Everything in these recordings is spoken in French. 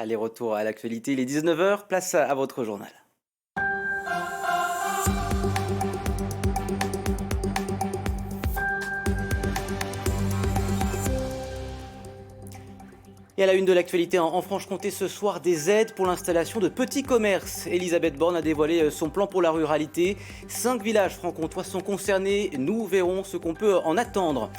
Allez, retour à l'actualité, il est 19h, place à votre journal. Et à la une de l'actualité en Franche-Comté ce soir, des aides pour l'installation de petits commerces. Elisabeth Borne a dévoilé son plan pour la ruralité. 5 villages franc-comtois sont concernés. Nous verrons ce qu'on peut en attendre.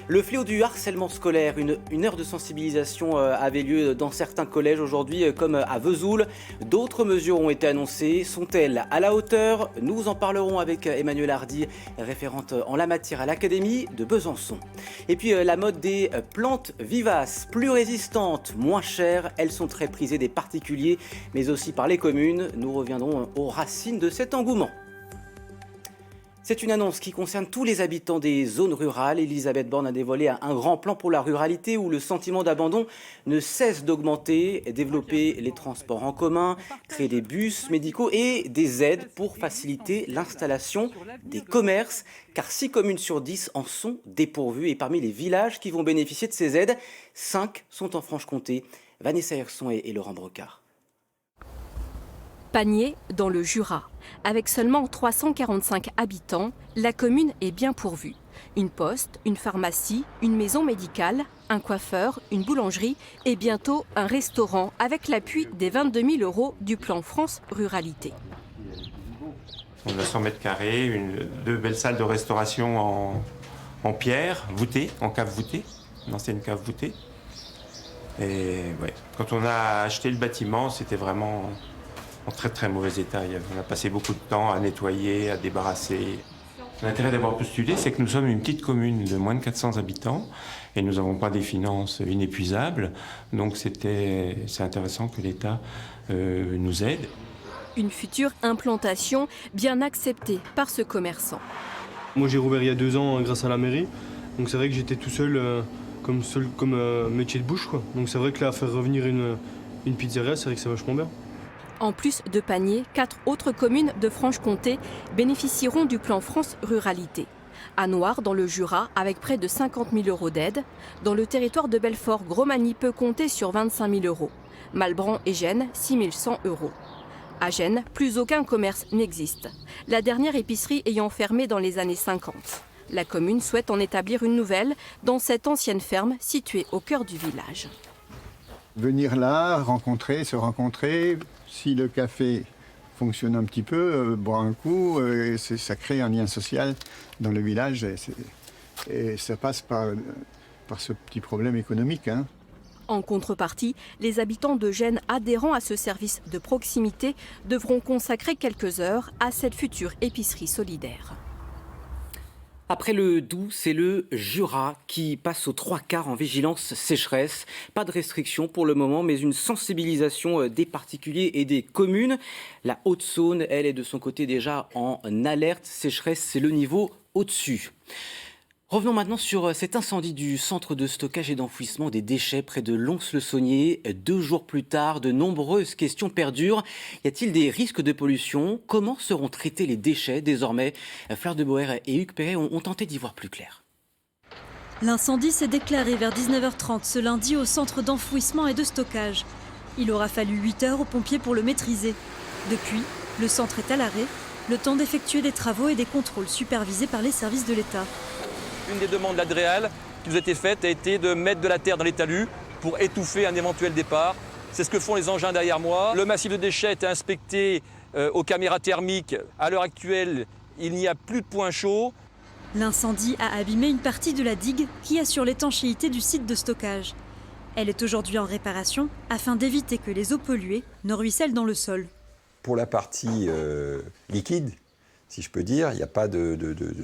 Le fléau du harcèlement scolaire, une heure de sensibilisation avait lieu dans certains collèges aujourd'hui, comme à Vesoul. D'autres mesures ont été annoncées. Sont-elles à la hauteur? Nous en parlerons avec Emmanuelle Hardy, référente en la matière à l'Académie de Besançon. Et puis la mode des plantes vivaces, plus résistantes, moins chères. Elles sont très prisées des particuliers, mais aussi par les communes. Nous reviendrons aux racines de cet engouement. C'est une annonce qui concerne tous les habitants des zones rurales. Elisabeth Borne a dévoilé un grand plan pour la ruralité où le sentiment d'abandon ne cesse d'augmenter. Développer les transports en commun, créer des bus médicaux et des aides pour faciliter l'installation des commerces. Car 6 communes sur 10 en sont dépourvues. Et parmi les villages qui vont bénéficier de ces aides, 5 sont en Franche-Comté. Vanessa Herson et Laurent Brocard. Panier dans le Jura. Avec seulement 345 habitants, la commune est bien pourvue. Une poste, une pharmacie, une maison médicale, un coiffeur, une boulangerie et bientôt un restaurant avec l'appui des 22 000 € du plan France Ruralité. On a 100 mètres carrés, 2 belles salles de restauration en pierre, voûtée, en cave voûtée, une ancienne cave voûtée. Et ouais, quand on a acheté le bâtiment, c'était vraiment en très très mauvais état. On a passé beaucoup de temps à nettoyer, à débarrasser. L'intérêt d'avoir postulé, c'est que nous sommes une petite commune de moins de 400 habitants et nous n'avons pas des finances inépuisables. Donc c'est intéressant que l'État nous aide. Une future implantation bien acceptée par ce commerçant. Moi j'ai rouvert il y a 2 ans grâce à la mairie. Donc c'est vrai que j'étais tout seul comme métier de bouche, quoi. Donc c'est vrai que là, faire revenir une pizzeria, c'est vrai que c'est vachement bien. En plus de Panier, 4 autres communes de Franche-Comté bénéficieront du plan France Ruralité. À Noir, dans le Jura, avec près de 50 000 € d'aide. Dans le territoire de Belfort, Gromagny peut compter sur 25 000 €. Malbran et Gênes, 6 100 €. À Gênes, plus aucun commerce n'existe. La dernière épicerie ayant fermé dans les années 50. La commune souhaite en établir une nouvelle dans cette ancienne ferme située au cœur du village. Venir là, se rencontrer, si le café fonctionne un petit peu, boire un coup, ça crée un lien social dans le village et ça passe par ce petit problème économique. Hein. En contrepartie, les habitants de Gênes adhérant à ce service de proximité devront consacrer quelques heures à cette future épicerie solidaire. Après le Doubs, c'est le Jura qui passe aux 3/4 en vigilance sécheresse. Pas de restrictions pour le moment, mais une sensibilisation des particuliers et des communes. La Haute-Saône, elle, est de son côté déjà en alerte sécheresse, c'est le niveau au-dessus. Revenons maintenant sur cet incendie du centre de stockage et d'enfouissement des déchets près de Lons-le-Saunier. 2 jours plus tard, de nombreuses questions perdurent. Y a-t-il des risques de pollution? Comment seront traités les déchets désormais? Fleur de Boer et Hugues Perret ont tenté d'y voir plus clair. L'incendie s'est déclaré vers 19h30 ce lundi au centre d'enfouissement et de stockage. Il aura fallu 8 heures aux pompiers pour le maîtriser. Depuis, le centre est à l'arrêt, le temps d'effectuer des travaux et des contrôles supervisés par les services de l'État. Une des demandes de l'Adréal qui nous a été faite a été de mettre de la terre dans les talus pour étouffer un éventuel départ. C'est ce que font les engins derrière moi. Le massif de déchets a été inspecté aux caméras thermiques. À l'heure actuelle, il n'y a plus de points chauds. L'incendie a abîmé une partie de la digue qui assure l'étanchéité du site de stockage. Elle est aujourd'hui en réparation afin d'éviter que les eaux polluées ne ruissellent dans le sol. Pour la partie liquide, si je peux dire, il n'y a pas de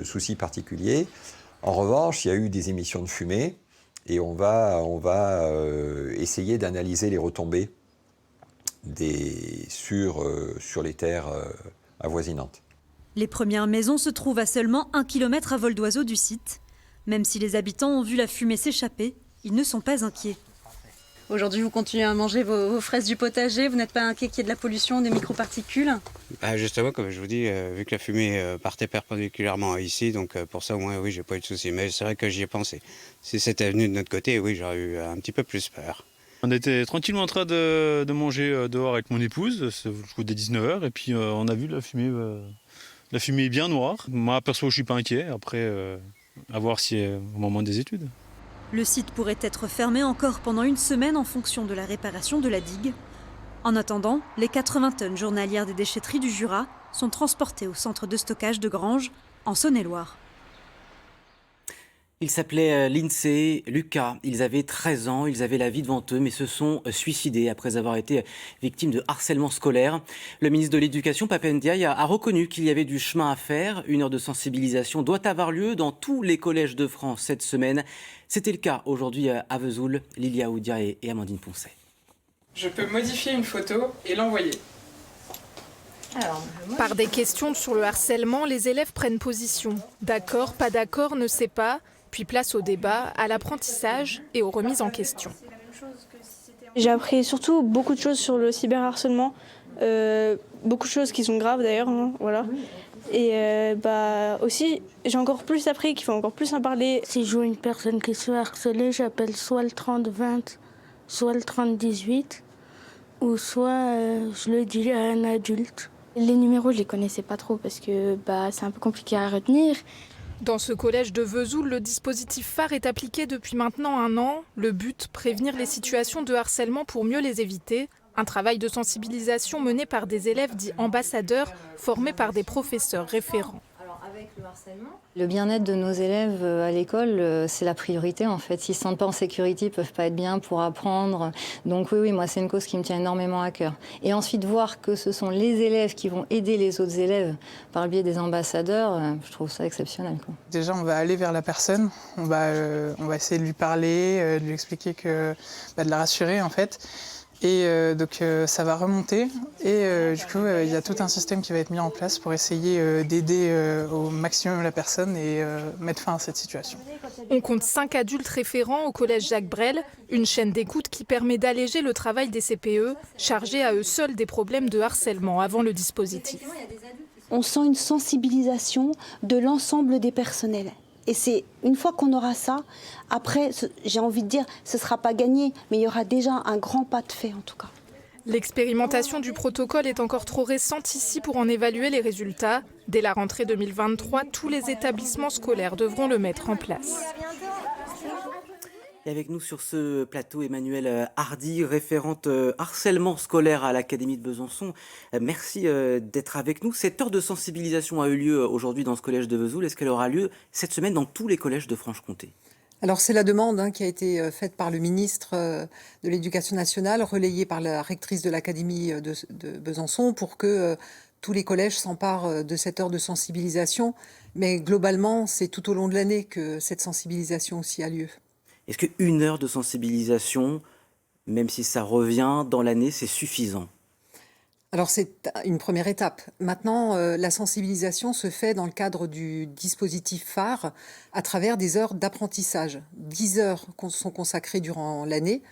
souci particulier. En revanche, il y a eu des émissions de fumée et on va essayer d'analyser les retombées sur les terres avoisinantes. Les premières maisons se trouvent à seulement 1 km à vol d'oiseau du site. Même si les habitants ont vu la fumée s'échapper, ils ne sont pas inquiets. Aujourd'hui, vous continuez à manger vos fraises du potager, vous n'êtes pas inquiet qu'il y ait de la pollution, des microparticules? Justement, comme je vous dis, vu que la fumée partait perpendiculairement ici, donc pour ça, au moins, oui, j'ai pas eu de soucis. Mais c'est vrai que j'y ai pensé. Si c'était venu de notre côté, oui, j'aurais eu un petit peu plus peur. On était tranquillement en train de manger dehors avec mon épouse, jusqu'au 19h, et puis on a vu la fumée. La fumée est bien noire. Moi, perso, je suis pas inquiet. Après, à voir si au moment des études. Le site pourrait être fermé encore pendant une semaine en fonction de la réparation de la digue. En attendant, les 80 tonnes journalières des déchetteries du Jura sont transportées au centre de stockage de Granges, en Saône-et-Loire. Ils s'appelaient Lindsay, Lucas, ils avaient 13 ans, ils avaient la vie devant eux, mais se sont suicidés après avoir été victimes de harcèlement scolaire. Le ministre de l'Éducation, Pape Ndiaye, a reconnu qu'il y avait du chemin à faire. Une heure de sensibilisation doit avoir lieu dans tous les collèges de France cette semaine. C'était le cas aujourd'hui à Vesoul, Lilia Oudia et Amandine Poncet. Je peux modifier une photo et l'envoyer. Par des questions sur le harcèlement, les élèves prennent position. D'accord, pas d'accord, ne sais pas. Puis place au débat, à l'apprentissage et aux remises en question. J'ai appris surtout beaucoup de choses sur le cyberharcèlement, beaucoup de choses qui sont graves d'ailleurs, hein, voilà. Et aussi, j'ai encore plus appris qu'il faut encore plus en parler. Si je vois une personne qui se fait harceler, j'appelle soit le 30-20, soit le 30-18, ou soit je le dis à un adulte. Les numéros, je les connaissais pas trop parce que c'est un peu compliqué à retenir. Dans ce collège de Vesoul, le dispositif phare est appliqué depuis maintenant 1 an. Le but, prévenir les situations de harcèlement pour mieux les éviter. Un travail de sensibilisation mené par des élèves dits ambassadeurs, formés par des professeurs référents. Le bien-être de nos élèves à l'école, c'est la priorité en fait. S'ils ne se sentent pas en sécurité, ils ne peuvent pas être bien pour apprendre. Donc oui, moi c'est une cause qui me tient énormément à cœur. Et ensuite voir que ce sont les élèves qui vont aider les autres élèves par le biais des ambassadeurs, je trouve ça exceptionnel, quoi. Déjà, on va aller vers la personne, on va essayer de lui parler, de lui expliquer de la rassurer en fait. Et donc ça va remonter et du coup il y a tout un système qui va être mis en place pour essayer d'aider au maximum la personne et mettre fin à cette situation. On compte 5 adultes référents au collège Jacques Brel, une chaîne d'écoute qui permet d'alléger le travail des CPE, chargés à eux seuls des problèmes de harcèlement avant le dispositif. On sent une sensibilisation de l'ensemble des personnels. Et c'est une fois qu'on aura ça, après, j'ai envie de dire, ce ne sera pas gagné, mais il y aura déjà un grand pas de fait en tout cas. L'expérimentation du protocole est encore trop récente ici pour en évaluer les résultats. Dès la rentrée 2023, tous les établissements scolaires devront le mettre en place. Et avec nous sur ce plateau, Emmanuelle Hardy, référente harcèlement scolaire à l'Académie de Besançon. Merci d'être avec nous. Cette heure de sensibilisation a eu lieu aujourd'hui dans ce collège de Vesoul. Est-ce qu'elle aura lieu cette semaine dans tous les collèges de Franche-Comté ? Alors c'est la demande qui a été faite par le ministre de l'Éducation nationale, relayée par la rectrice de l'Académie de Besançon, pour que tous les collèges s'emparent de cette heure de sensibilisation. Mais globalement, c'est tout au long de l'année que cette sensibilisation aussi a lieu. Est-ce qu'une heure de sensibilisation, même si ça revient dans l'année, c'est suffisant ? Alors c'est une première étape. Maintenant, la sensibilisation se fait dans le cadre du dispositif phare à travers des heures d'apprentissage. 10 heures sont consacrées durant l'année,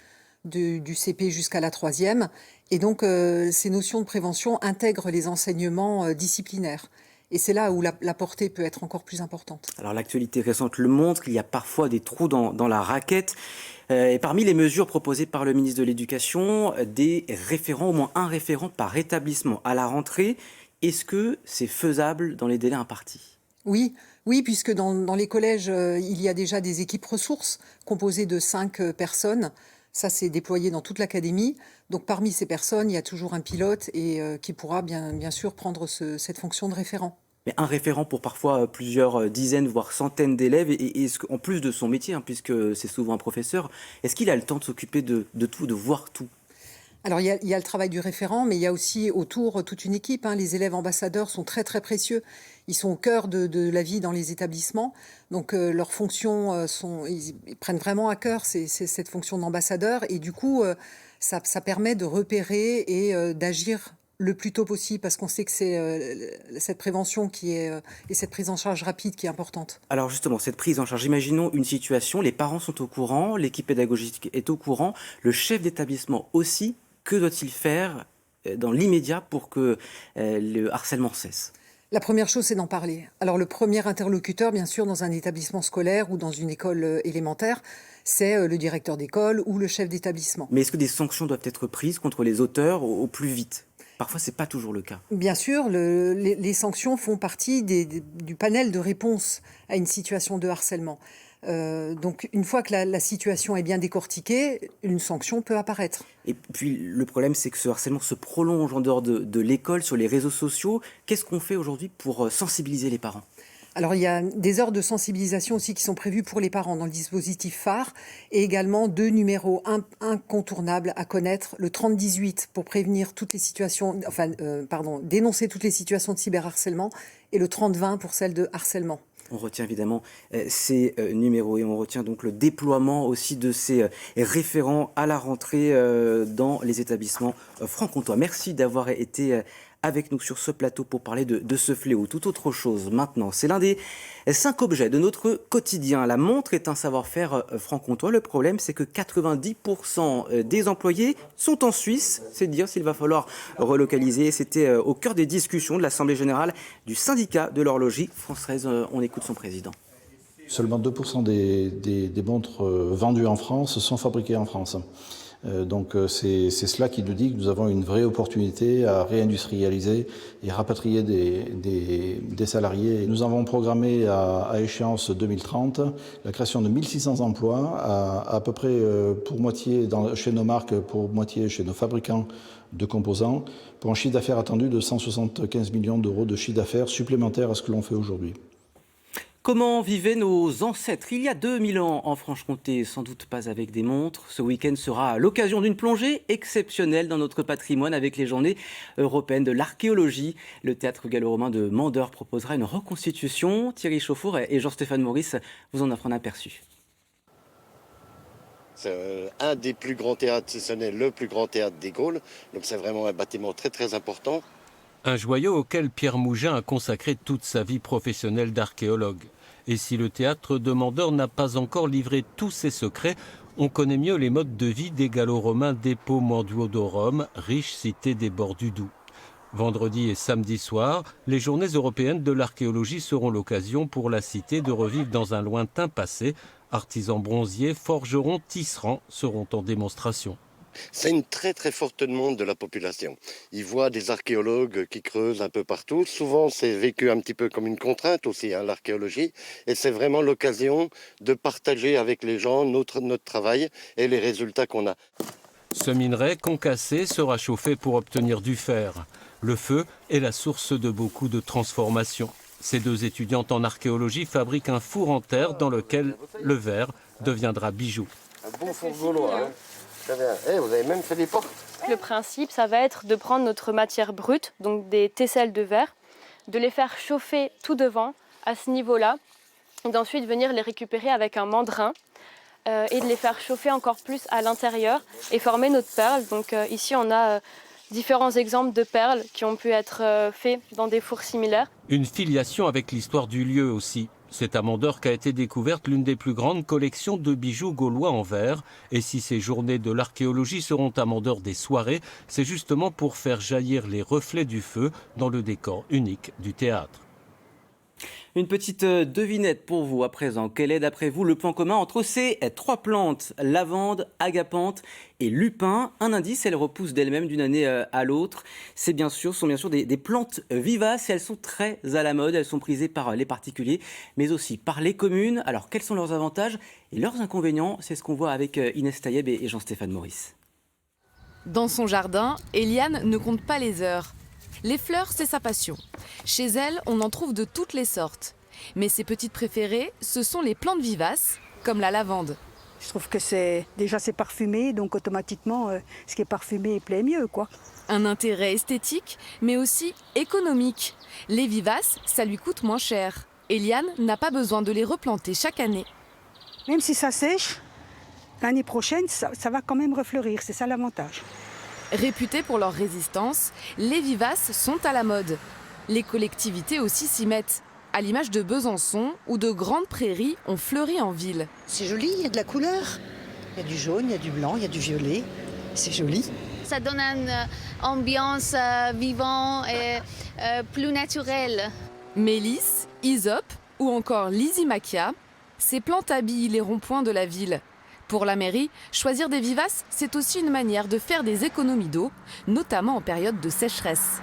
du CP jusqu'à la 3e. Et donc ces notions de prévention intègrent les enseignements disciplinaires. Et c'est là où la portée peut être encore plus importante. Alors l'actualité récente le montre, qu'il y a parfois des trous dans la raquette. Et parmi les mesures proposées par le ministre de l'Éducation, des référents, au moins un référent par établissement à la rentrée. Est-ce que c'est faisable dans les délais impartis ? Oui, puisque dans les collèges, il y a déjà des équipes ressources composées de 5 personnes. Ça, c'est déployé dans toute l'académie. Donc, parmi ces personnes, il y a toujours un pilote et qui pourra bien sûr prendre cette fonction de référent. Mais un référent pour parfois plusieurs dizaines, voire centaines d'élèves, et en plus de son métier, puisque c'est souvent un professeur, est-ce qu'il a le temps de s'occuper de tout, de voir tout ? Alors, il y a le travail du référent, mais il y a aussi autour toute une équipe. Les élèves ambassadeurs sont très, très précieux. Ils sont au cœur de la vie dans les établissements. Donc, leurs fonctions, ils prennent vraiment à cœur cette fonction d'ambassadeur. Et du coup, ça permet de repérer et d'agir le plus tôt possible, parce qu'on sait que c'est cette prévention et cette prise en charge rapide qui est importante. Alors justement, cette prise en charge, imaginons une situation, les parents sont au courant, l'équipe pédagogique est au courant, le chef d'établissement aussi. Que doit-il faire dans l'immédiat pour que le harcèlement cesse ? La première chose, c'est d'en parler. Alors le premier interlocuteur, bien sûr, dans un établissement scolaire ou dans une école élémentaire, c'est le directeur d'école ou le chef d'établissement. Mais est-ce que des sanctions doivent être prises contre les auteurs au plus vite ? Parfois, ce n'est pas toujours le cas. Bien sûr, les sanctions font partie du panel de réponse à une situation de harcèlement. Donc une fois que la situation est bien décortiquée, une sanction peut apparaître. Et puis le problème, c'est que ce harcèlement se prolonge en dehors de l'école, sur les réseaux sociaux. Qu'est-ce qu'on fait aujourd'hui pour sensibiliser les parents ? Alors il y a des heures de sensibilisation aussi qui sont prévues pour les parents dans le dispositif phare et également 2 numéros incontournables à connaître, le 3018 pour prévenir toutes les situations, dénoncer toutes les situations de cyberharcèlement et le 3020 pour celles de harcèlement. On retient évidemment ces numéros et on retient donc le déploiement aussi de ces référents à la rentrée dans les établissements franc-comtois. Merci d'avoir été avec nous sur ce plateau pour parler de ce fléau. Tout autre chose maintenant, c'est l'un des 5 objets de notre quotidien. La montre est un savoir-faire franc-comtois. Le problème, c'est que 90% des employés sont en Suisse. C'est dire s'il va falloir relocaliser. C'était au cœur des discussions de l'Assemblée générale du syndicat de l'horlogerie française. On écoute son président. Seulement 2% des montres vendues en France sont fabriquées en France. Donc c'est cela qui nous dit que nous avons une vraie opportunité à réindustrialiser et rapatrier des salariés. Nous avons programmé à échéance 2030 la création de 1600 emplois, à peu près pour moitié chez nos marques, pour moitié chez nos fabricants de composants, pour un chiffre d'affaires attendu de 175 millions d'euros de chiffre d'affaires supplémentaire à ce que l'on fait aujourd'hui. Comment vivaient nos ancêtres il y a 2000 ans en Franche-Comté? Sans doute pas avec des montres. Ce week-end sera l'occasion d'une plongée exceptionnelle dans notre patrimoine avec les journées européennes de l'archéologie. Le théâtre gallo-romain de Mandeure proposera une reconstitution. Thierry Chauffour et Jean-Stéphane Maurice vous en offrent un aperçu. C'est un des plus grands théâtres, si ce n'est le plus grand théâtre des Gaules. Donc c'est vraiment un bâtiment très très important. Un joyau auquel Pierre Mougin a consacré toute sa vie professionnelle d'archéologue. Et si le théâtre de Mandeure n'a pas encore livré tous ses secrets, on connaît mieux les modes de vie des Gallo-Romains d'Eppo Manduodorum, riche cité des bords du Doubs. Vendredi et samedi soir, les journées européennes de l'archéologie seront l'occasion pour la cité de revivre dans un lointain passé. Artisans bronziers, forgerons, tisserands seront en démonstration. C'est une très très forte demande de la population. Ils voient des archéologues qui creusent un peu partout. Souvent c'est vécu un petit peu comme une contrainte aussi, l'archéologie. Et c'est vraiment l'occasion de partager avec les gens notre travail et les résultats qu'on a. Ce minerai concassé sera chauffé pour obtenir du fer. Le feu est la source de beaucoup de transformations. Ces 2 étudiantes en archéologie fabriquent un four en terre dans lequel le verre deviendra bijou. Un bon four gaulois, hein. Très bien. Vous avez même fait des portes. Le principe, ça va être de prendre notre matière brute, donc des tesselles de verre, de les faire chauffer tout devant, à ce niveau-là, et d'ensuite venir les récupérer avec un mandrin et de les faire chauffer encore plus à l'intérieur et former notre perle. Donc ici, on a différents exemples de perles qui ont pu être faits dans des fours similaires. Une filiation avec l'histoire du lieu aussi. C'est à Mandeure qu'a été découverte l'une des plus grandes collections de bijoux gaulois en verre. Et si ces journées de l'archéologie seront à Mandeure des soirées, c'est justement pour faire jaillir les reflets du feu dans le décor unique du théâtre. Une petite devinette pour vous à présent. Quel est d'après vous le point commun entre ces 3 plantes, lavande, agapanthe et lupin? Un indice, elles repoussent d'elles-mêmes d'une année à l'autre. Sont bien sûr des plantes vivaces et elles sont très à la mode. Elles sont prisées par les particuliers mais aussi par les communes. Alors quels sont leurs avantages et leurs inconvénients? C'est ce qu'on voit avec Inès Taïeb et Jean-Stéphane Maurice. Dans son jardin, Eliane ne compte pas les heures. Les fleurs, c'est sa passion. Chez elle, on en trouve de toutes les sortes. Mais ses petites préférées, ce sont les plantes vivaces, comme la lavande. Je trouve que c'est parfumé, donc automatiquement, ce qui est parfumé plaît mieux, quoi. Un intérêt esthétique, mais aussi économique. Les vivaces, ça lui coûte moins cher. Eliane n'a pas besoin de les replanter chaque année. Même si ça sèche, l'année prochaine, ça va quand même refleurir, c'est ça l'avantage. Réputés pour leur résistance, les vivaces sont à la mode. Les collectivités aussi s'y mettent, à l'image de Besançon, où de grandes prairies ont fleuri en ville. C'est joli, il y a de la couleur. Il y a du jaune, il y a du blanc, il y a du violet. C'est joli. Ça donne ambiance vivante et plus naturelle. Mélisse, Hysope ou encore Lysimachia, ces plantes habillent les ronds-points de la ville. Pour la mairie, choisir des vivaces, c'est aussi une manière de faire des économies d'eau, notamment en période de sécheresse.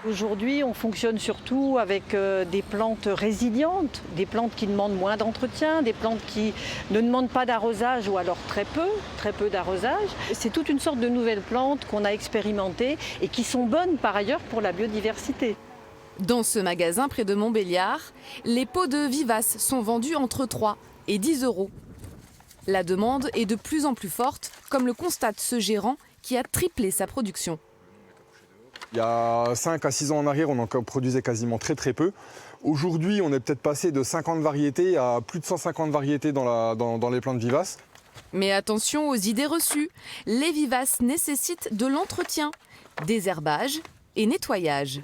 Aujourd'hui, on fonctionne surtout avec des plantes résilientes, des plantes qui demandent moins d'entretien, des plantes qui ne demandent pas d'arrosage ou alors très peu d'arrosage. C'est toute une sorte de nouvelles plantes qu'on a expérimentées et qui sont bonnes par ailleurs pour la biodiversité. Dans ce magasin près de Montbéliard, les pots de vivaces sont vendus entre 3 et 10 €. La demande est de plus en plus forte, comme le constate ce gérant qui a triplé sa production. Il y a 5 à 6 ans en arrière, on en produisait quasiment très peu. Aujourd'hui, on est peut-être passé de 50 variétés à plus de 150 variétés dans les plantes vivaces. Mais attention aux idées reçues. Les vivaces nécessitent de l'entretien, désherbage et nettoyage.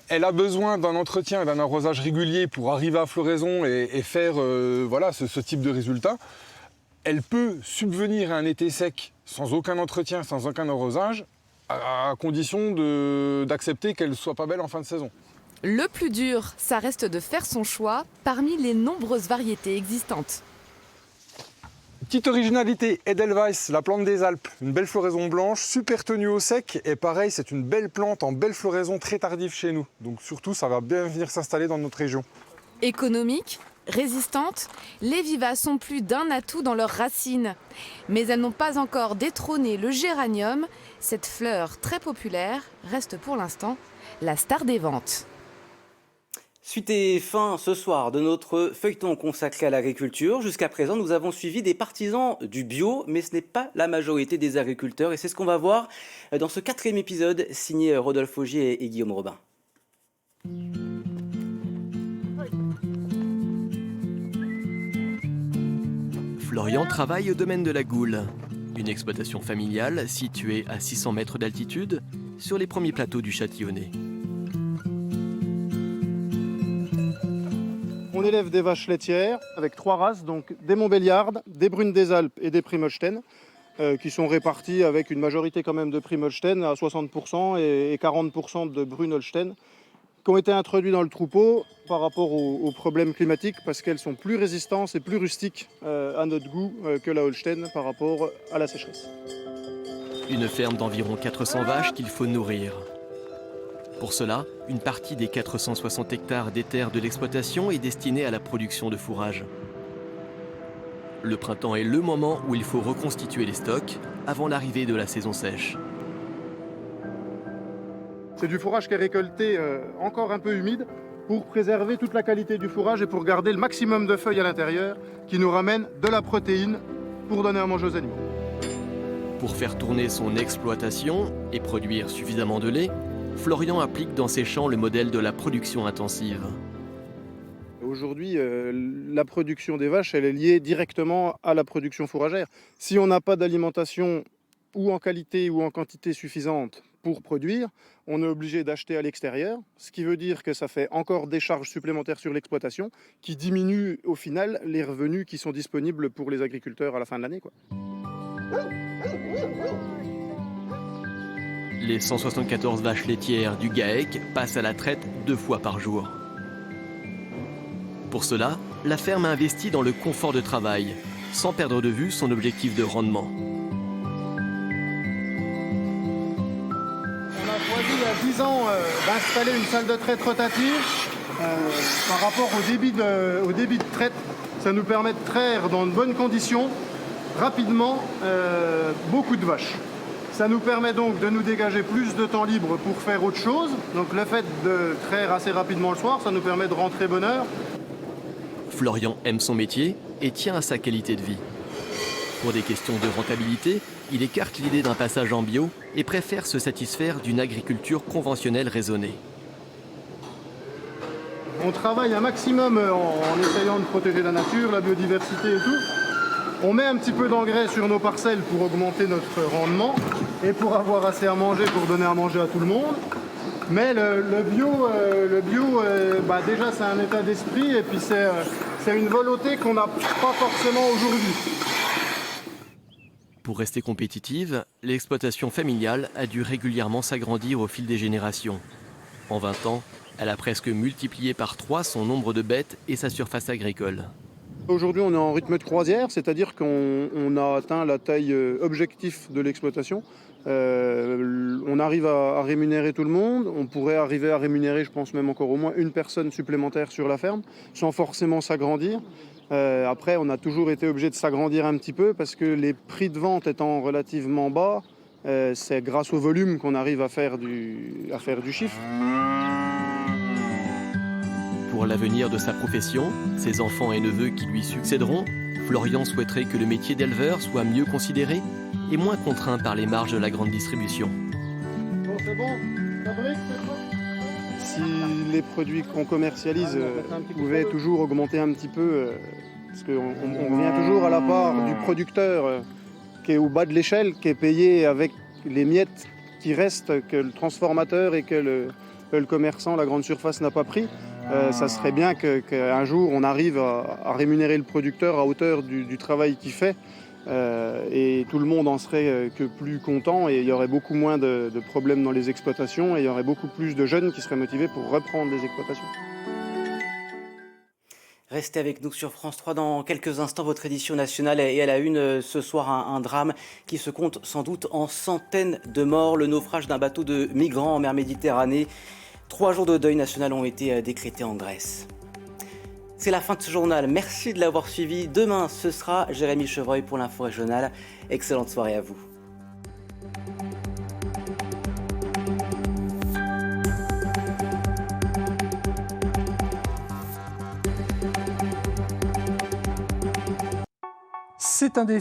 Elle a besoin d'un entretien et d'un arrosage régulier pour arriver à floraison et faire ce type de résultat. Elle peut subvenir à un été sec sans aucun entretien, sans aucun arrosage, à condition d'accepter qu'elle ne soit pas belle en fin de saison. Le plus dur, ça reste de faire son choix parmi les nombreuses variétés existantes. Petite originalité, Edelweiss, la plante des Alpes, une belle floraison blanche, super tenue au sec, et pareil, c'est une belle plante en belle floraison très tardive chez nous. Donc surtout, ça va bien venir s'installer dans notre région. Économique, résistantes, les vivaces ont plus d'un atout dans leurs racines. Mais elles n'ont pas encore détrôné le géranium. Cette fleur très populaire reste pour l'instant la star des ventes. Suite et fin ce soir de notre feuilleton consacré à l'agriculture. Jusqu'à présent, nous avons suivi des partisans du bio, mais ce n'est pas la majorité des agriculteurs. Et c'est ce qu'on va voir dans ce 4e épisode signé Rodolphe Augier et Guillaume Robin. Florian travaille au domaine de la Goule, une exploitation familiale située à 600 mètres d'altitude sur les premiers plateaux du Châtillonnais. On élève des vaches laitières avec 3 races, donc des Montbéliardes, des Brunes des Alpes et des Primolstein, qui sont réparties avec une majorité quand même de Primolstein à 60% et 40% de Brunes Holstein, qui ont été introduits dans le troupeau par rapport aux problèmes climatiques parce qu'elles sont plus résistantes et plus rustiques à notre goût que la Holstein par rapport à la sécheresse. Une ferme d'environ 400 vaches qu'il faut nourrir. Pour cela, une partie des 460 hectares des terres de l'exploitation est destinée à la production de fourrage. Le printemps est le moment où il faut reconstituer les stocks avant l'arrivée de la saison sèche. C'est du fourrage qui est récolté encore un peu humide pour préserver toute la qualité du fourrage et pour garder le maximum de feuilles à l'intérieur qui nous ramène de la protéine pour donner à manger aux animaux. Pour faire tourner son exploitation et produire suffisamment de lait, Florian applique dans ses champs le modèle de la production intensive. Aujourd'hui, la production des vaches, elle est liée directement à la production fourragère. Si on n'a pas d'alimentation ou en qualité ou en quantité suffisante pour produire, on est obligé d'acheter à l'extérieur, ce qui veut dire que ça fait encore des charges supplémentaires sur l'exploitation qui diminuent au final les revenus qui sont disponibles pour les agriculteurs à la fin de l'année, quoi. Les 174 vaches laitières du GAEC passent à la traite 2 fois par jour. Pour cela, la ferme a investi dans le confort de travail, sans perdre de vue son objectif de rendement. On a choisi il y a 10 ans d'installer une salle de traite rotative. Par rapport au débit de traite, ça nous permet de traire dans de bonnes conditions, rapidement, beaucoup de vaches. Ça nous permet donc de nous dégager plus de temps libre pour faire autre chose. Donc le fait de traire assez rapidement le soir, ça nous permet de rentrer bonne heure. Florian aime son métier et tient à sa qualité de vie. Pour des questions de rentabilité, il écarte l'idée d'un passage en bio et préfère se satisfaire d'une agriculture conventionnelle raisonnée. On travaille un maximum en essayant de protéger la nature, la biodiversité et tout. On met un petit peu d'engrais sur nos parcelles pour augmenter notre rendement et pour avoir assez à manger, pour donner à manger à tout le monde. Mais le bio, déjà c'est un état d'esprit et puis c'est une volonté qu'on n'a pas forcément aujourd'hui. Pour rester compétitive, l'exploitation familiale a dû régulièrement s'agrandir au fil des générations. En 20 ans, elle a presque multiplié par 3 son nombre de bêtes et sa surface agricole. Aujourd'hui, on est en rythme de croisière, c'est-à-dire qu'on a atteint la taille objectif de l'exploitation. On arrive à rémunérer tout le monde. On pourrait arriver à rémunérer, je pense même encore au moins une personne supplémentaire sur la ferme, sans forcément s'agrandir. Après, on a toujours été obligé de s'agrandir un petit peu parce que les prix de vente étant relativement bas, c'est grâce au volume qu'on arrive à faire du chiffre. Pour l'avenir de sa profession, ses enfants et neveux qui lui succéderont, Florian souhaiterait que le métier d'éleveur soit mieux considéré et moins contraint par les marges de la grande distribution. Bon, c'est bon, fabrique, c'est bon. Si les produits qu'on commercialise pouvaient toujours augmenter un petit peu, parce qu'on revient toujours à la part du producteur qui est au bas de l'échelle, qui est payé avec les miettes qui restent, que le transformateur et que le commerçant, la grande surface n'a pas pris. Ça serait bien qu'un jour on arrive à rémunérer le producteur à hauteur du travail qu'il fait et tout le monde en serait que plus content et il y aurait beaucoup moins de problèmes dans les exploitations et il y aurait beaucoup plus de jeunes qui seraient motivés pour reprendre les exploitations. Restez avec nous sur France 3 dans quelques instants, votre édition nationale et à la une ce soir un drame qui se compte sans doute en centaines de morts, le naufrage d'un bateau de migrants en mer Méditerranée. 3 jours de deuil national ont été décrétés en Grèce. C'est la fin de ce journal, merci de l'avoir suivi. Demain, ce sera Jérémy Chevreuil pour l'info régionale. Excellente soirée à vous. C'est un défi.